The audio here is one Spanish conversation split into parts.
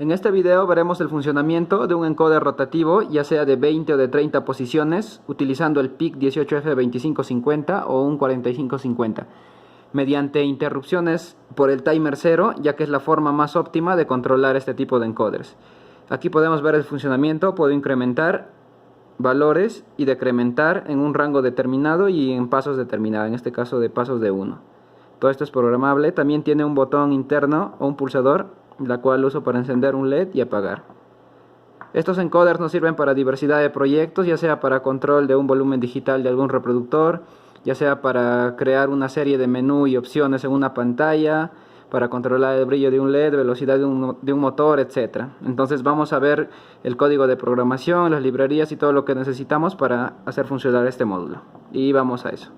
En este video veremos el funcionamiento de un encoder rotativo, ya sea de 20 o de 30 posiciones, utilizando el PIC 18F2550 o un 4550, mediante interrupciones por el timer 0, ya que es la forma más óptima de controlar este tipo de encoders. Aquí podemos ver el funcionamiento. Puedo incrementar valores y decrementar en un rango determinado y en pasos determinados, en este caso de pasos de 1. Todo esto es programable. También tiene un botón interno o un pulsador, la cual uso para encender un LED y apagar. Estos encoders nos sirven para diversidad de proyectos, ya sea para control de un volumen digital de algún reproductor, ya sea para crear una serie de menú y opciones en una pantalla, para controlar el brillo de un LED, velocidad de un motor, etc. Entonces vamos a ver el código de programación, las librerías y todo lo que necesitamos para hacer funcionar este módulo. Y vamos a eso.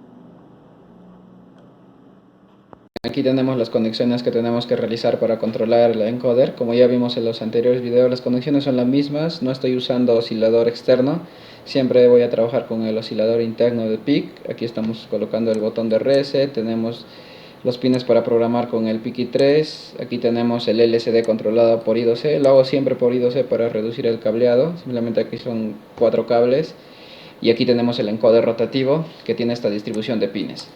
Aquí tenemos las conexiones que tenemos que realizar para controlar el encoder. Como ya vimos en los anteriores videos, las conexiones son las mismas. No estoy usando oscilador externo, siempre voy a trabajar con el oscilador interno de PIC. Aquí estamos colocando el botón de reset, tenemos los pines para programar con el PIC i3. Aquí tenemos el LCD controlado por I2C, lo hago siempre por I2C para reducir el cableado. Simplemente aquí son 4 cables. Y aquí tenemos el encoder rotativo que tiene esta distribución de pines: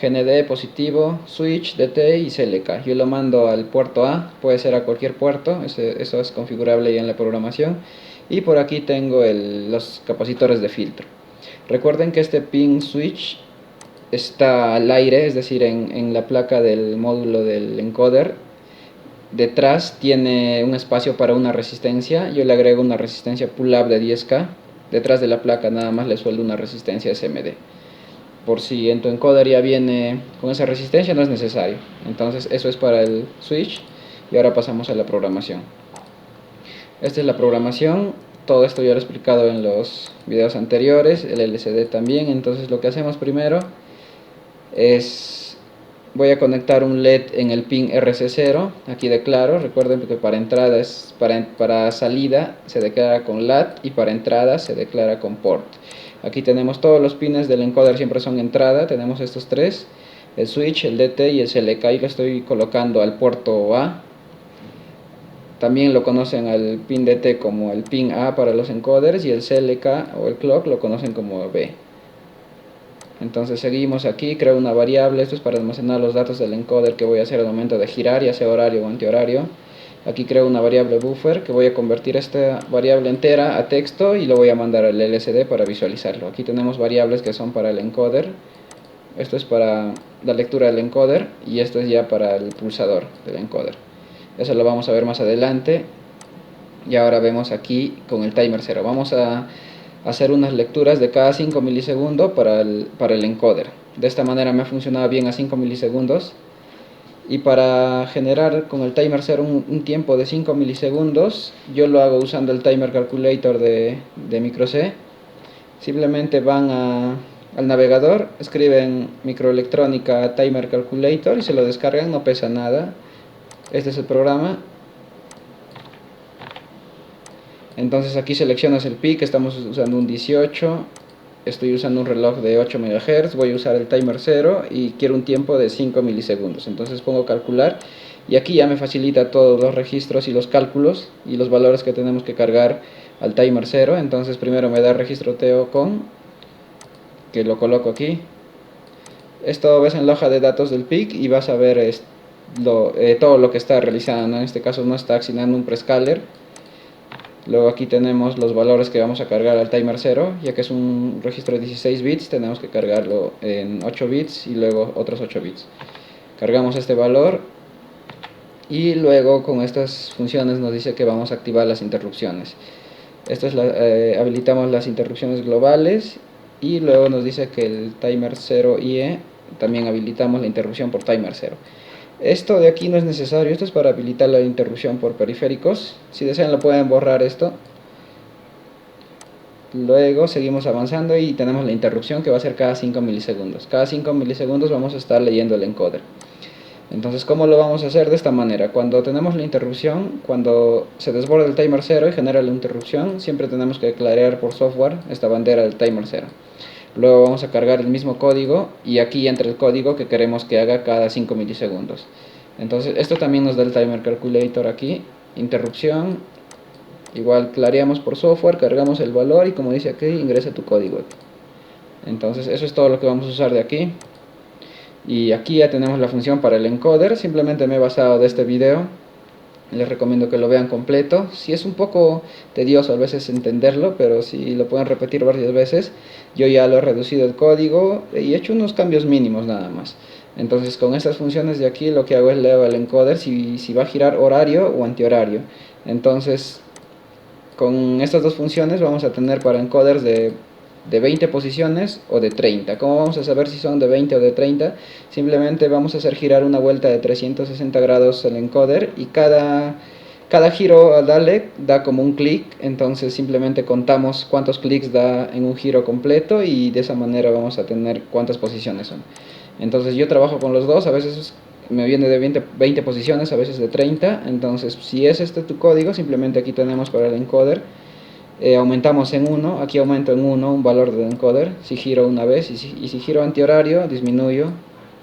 GND positivo, switch, DT y CLK. Yo lo mando al puerto A, puede ser a cualquier puerto, eso es configurable ya en la programación. Y por aquí tengo los capacitores de filtro. Recuerden que este pin switch está al aire, es decir, en la placa del módulo del encoder. Detrás tiene un espacio para una resistencia. Yo le agrego una resistencia pull-up de 10K. Detrás de la placa nada más le sueldo una resistencia SMD. Por si en tu encoder ya viene con esa resistencia, no es necesario. Entonces eso es para el switch. Y ahora pasamos a la programación. Esta es la programación. Todo esto ya lo he explicado en los videos anteriores, el LCD también. Entonces lo que hacemos primero es: voy a conectar un LED en el pin RC0, aquí declaro. Recuerden que para entrada es para salida se declara con LAT y para entrada se declara con port. Aquí tenemos todos los pines del encoder, siempre son entrada. Tenemos estos tres: el switch, el DT y el CLK, y lo estoy colocando al puerto A. También lo conocen al pin DT como el pin A para los encoders, y el CLK o el clock lo conocen como B. Entonces seguimos aquí, creo una variable. Esto es para almacenar los datos del encoder que voy a hacer al momento de girar, ya sea horario o antihorario. Aquí creo una variable buffer que voy a convertir esta variable entera a texto y lo voy a mandar al LCD para visualizarlo. Aquí tenemos variables que son para el encoder. Esto es para la lectura del encoder y esto es ya para el pulsador del encoder. Eso lo vamos a ver más adelante. Y ahora vemos aquí con el timer 0. Vamos a hacer unas lecturas de cada 5 milisegundos para el encoder. De esta manera me ha funcionado bien a 5 milisegundos. Y para generar con el timer 0 un tiempo de 5 milisegundos, yo lo hago usando el timer calculator de micro C. Simplemente van al navegador, escriben microelectrónica timer calculator y se lo descargan, no pesa nada. Este es el programa. Entonces aquí seleccionas el PIC, estamos usando un 18, estoy usando un reloj de 8 MHz, voy a usar el timer 0 y quiero un tiempo de 5 milisegundos. Entonces pongo calcular y aquí ya me facilita todos los registros y los cálculos y los valores que tenemos que cargar al timer 0. Entonces primero me da registro TO-CON, que lo coloco aquí. Esto ves en la hoja de datos del PIC y vas a ver todo lo que está realizando. En este caso no está asignando un prescaler. Luego aquí tenemos los valores que vamos a cargar al timer 0, ya que es un registro de 16 bits, tenemos que cargarlo en 8 bits y luego otros 8 bits. Cargamos este valor y luego con estas funciones nos dice que vamos a activar las interrupciones. Esto es habilitamos las interrupciones globales y luego nos dice que el timer 0 IE también habilitamos la interrupción por timer 0. Esto de aquí no es necesario, esto es para habilitar la interrupción por periféricos. Si desean lo pueden borrar esto. Luego seguimos avanzando y tenemos la interrupción que va a ser cada 5 milisegundos. Cada 5 milisegundos vamos a estar leyendo el encoder. Entonces, ¿cómo lo vamos a hacer? De esta manera: cuando tenemos la interrupción, cuando se desborda el timer 0 y genera la interrupción, siempre tenemos que declarar por software esta bandera del timer 0. Luego vamos a cargar el mismo código y aquí entra el código que queremos que haga cada 5 milisegundos. Entonces esto también nos da el timer calculator aquí. interrupción, igual clareamos por software, cargamos el valor y como dice aquí, ingresa tu código. Entonces eso es todo lo que vamos a usar de aquí. Y aquí ya tenemos la función para el encoder. Simplemente me he basado de este video, les recomiendo que lo vean completo. Si es un poco tedioso a veces entenderlo, pero si lo pueden repetir varias veces. Yo ya lo he reducido el código y he hecho unos cambios mínimos nada más. Entonces con estas funciones de aquí lo que hago es leo el encoder si va a girar horario o antihorario. Entonces con estas dos funciones vamos a tener para encoders de 20 posiciones o de 30. ¿Cómo vamos a saber si son de 20 o de 30? Simplemente vamos a hacer girar una vuelta de 360 grados el encoder y cada giro al darle da como un clic, entonces simplemente contamos cuántos clics da en un giro completo y de esa manera vamos a tener cuántas posiciones son. Entonces yo trabajo con los dos, a veces me viene de 20 posiciones, a veces de 30, entonces si es este tu código, simplemente aquí tenemos para el encoder, aumentamos en 1, aquí aumento en 1 un valor del encoder, si giro una vez, y si giro antihorario, disminuyo,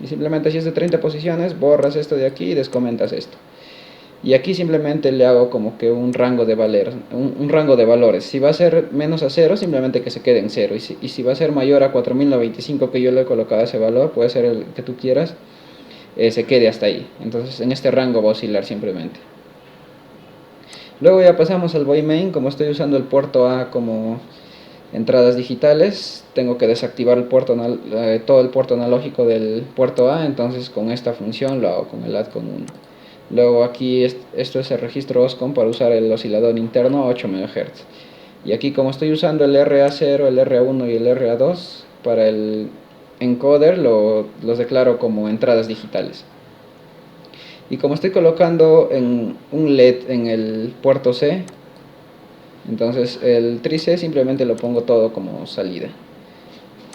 y simplemente si es de 30 posiciones, borras esto de aquí y descomentas esto. Y aquí simplemente le hago como que un rango de valores. Si va a ser menos a 0, simplemente que se quede en 0. Y si va a ser mayor a 4095 que yo le he colocado ese valor, puede ser el que tú quieras, se quede hasta ahí. Entonces en este rango va a oscilar simplemente. Luego ya pasamos al void main. Como estoy usando el puerto A como entradas digitales, tengo que desactivar todo el puerto analógico del puerto A. Entonces con esta función lo hago con el add con 1. Luego aquí esto es el registro OSCOM para usar el oscilador interno a 8 MHz. Y aquí como estoy usando el RA0, el RA1 y el RA2 para el encoder, los declaro como entradas digitales. Y como estoy colocando un LED en el puerto C, entonces el tri-C simplemente lo pongo todo como salida.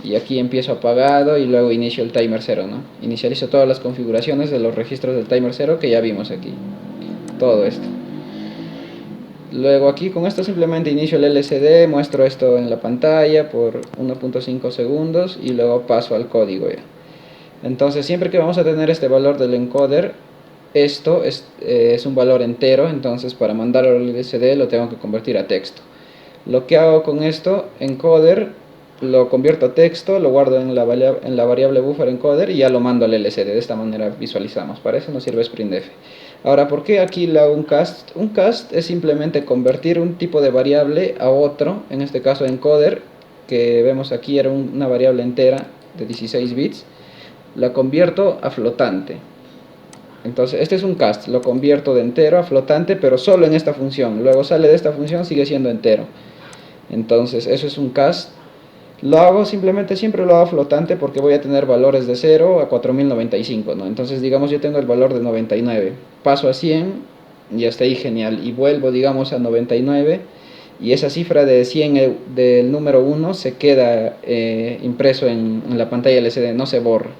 Y aquí empiezo apagado y luego inicio el timer 0, ¿no? Inicializo todas las configuraciones de los registros del timer 0 que ya vimos aquí. Todo esto. Luego aquí con esto simplemente inicio el LCD, muestro esto en la pantalla por 1.5 segundos y luego paso al código ya. Entonces siempre que vamos a tener este valor del encoder, esto es un valor entero, entonces para mandarlo al LCD lo tengo que convertir a texto. Lo que hago con esto, encoder, lo convierto a texto, lo guardo en la variable buffer encoder y ya lo mando al LCD. De esta manera visualizamos. Para eso nos sirve sprintdef. Ahora, ¿por qué aquí le hago un cast? Un cast es simplemente convertir un tipo de variable a otro, en este caso encoder, que vemos aquí era una variable entera de 16 bits, la convierto a flotante. Entonces este es un cast, lo convierto de entero a flotante, pero solo en esta función. Luego sale de esta función, sigue siendo entero. Entonces eso es un cast. Lo hago simplemente, siempre lo hago flotante porque voy a tener valores de 0 a 4095, ¿no? Entonces digamos yo tengo el valor de 99, paso a 100 y hasta ahí genial, y vuelvo digamos a 99 y esa cifra de 100 del número 1 se queda impreso en la pantalla LCD, no se borra.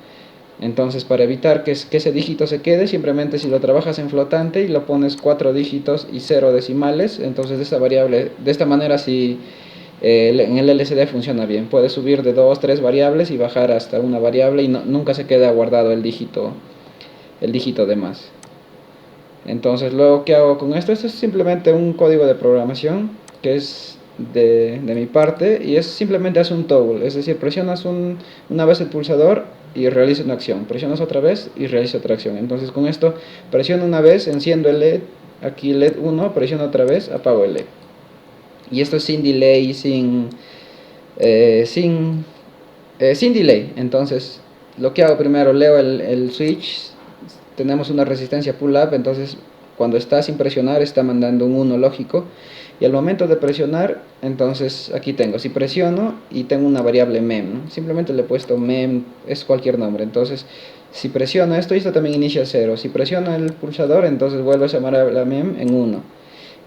Entonces para evitar que ese dígito se quede, simplemente si lo trabajas en flotante y lo pones 4 dígitos y 0 decimales, entonces de esta manera si en el LCD funciona bien, puedes subir de 2, 3 variables y bajar hasta una variable y nunca se queda guardado el dígito de más. Entonces luego, ¿qué hago con esto? Esto es simplemente un código de programación que es de mi parte y es simplemente hace un toggle, es decir, presionas una vez el pulsador y realiza una acción, presionas otra vez y realiza otra acción. Entonces con esto presiono una vez, enciendo el LED, aquí LED 1, presiono otra vez, apago el LED. Y esto es sin delay, sin delay. Entonces lo que hago primero, leo el switch, tenemos una resistencia pull up, entonces cuando está sin presionar está mandando un 1 lógico, y al momento de presionar, entonces aquí tengo, si presiono y tengo una variable mem, ¿no? Simplemente le he puesto mem, es cualquier nombre, entonces si presiono esto también inicia 0, si presiono el pulsador, entonces vuelvo a llamar a la mem en 1,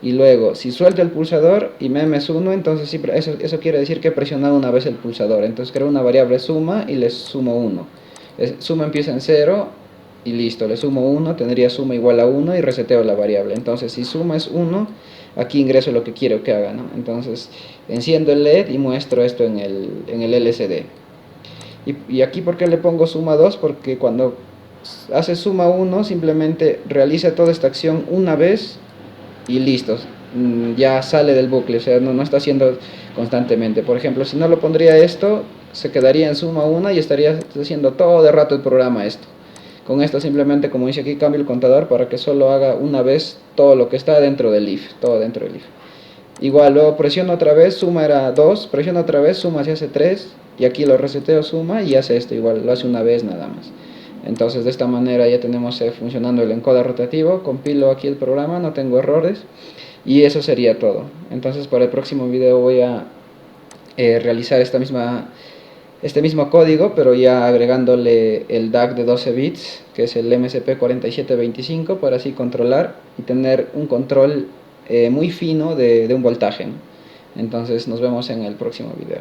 y luego si suelto el pulsador y mem es 1, entonces eso quiere decir que he presionado una vez el pulsador, entonces creo una variable suma y le sumo 1, suma empieza en 0 y listo, le sumo 1, tendría suma igual a 1 y reseteo la variable. Entonces si suma es 1, aquí ingreso lo que quiero que haga, ¿no? Entonces enciendo el LED y muestro esto en el LCD. Y aquí, ¿por qué le pongo suma 2? Porque cuando hace suma 1 simplemente realiza toda esta acción una vez y listo, ya sale del bucle, o sea, no está haciendo constantemente. Por ejemplo, si no lo pondría esto, se quedaría en suma 1 y estaría haciendo todo el rato el programa esto. Con esto simplemente, como dice aquí, cambio el contador para que solo haga una vez todo lo que está dentro del if, todo dentro del if. Igual, luego presiono otra vez, suma era 2, presiono otra vez, suma se hace 3, y aquí lo reseteo, suma, y hace esto, igual, lo hace una vez nada más. Entonces de esta manera ya tenemos funcionando el encoder rotativo, compilo aquí el programa, no tengo errores, y eso sería todo. Entonces para el próximo video voy a realizar este mismo código, pero ya agregándole el DAC de 12 bits, que es el MSP4725, para así controlar y tener un control muy fino de un voltaje, ¿no? Entonces nos vemos en el próximo video.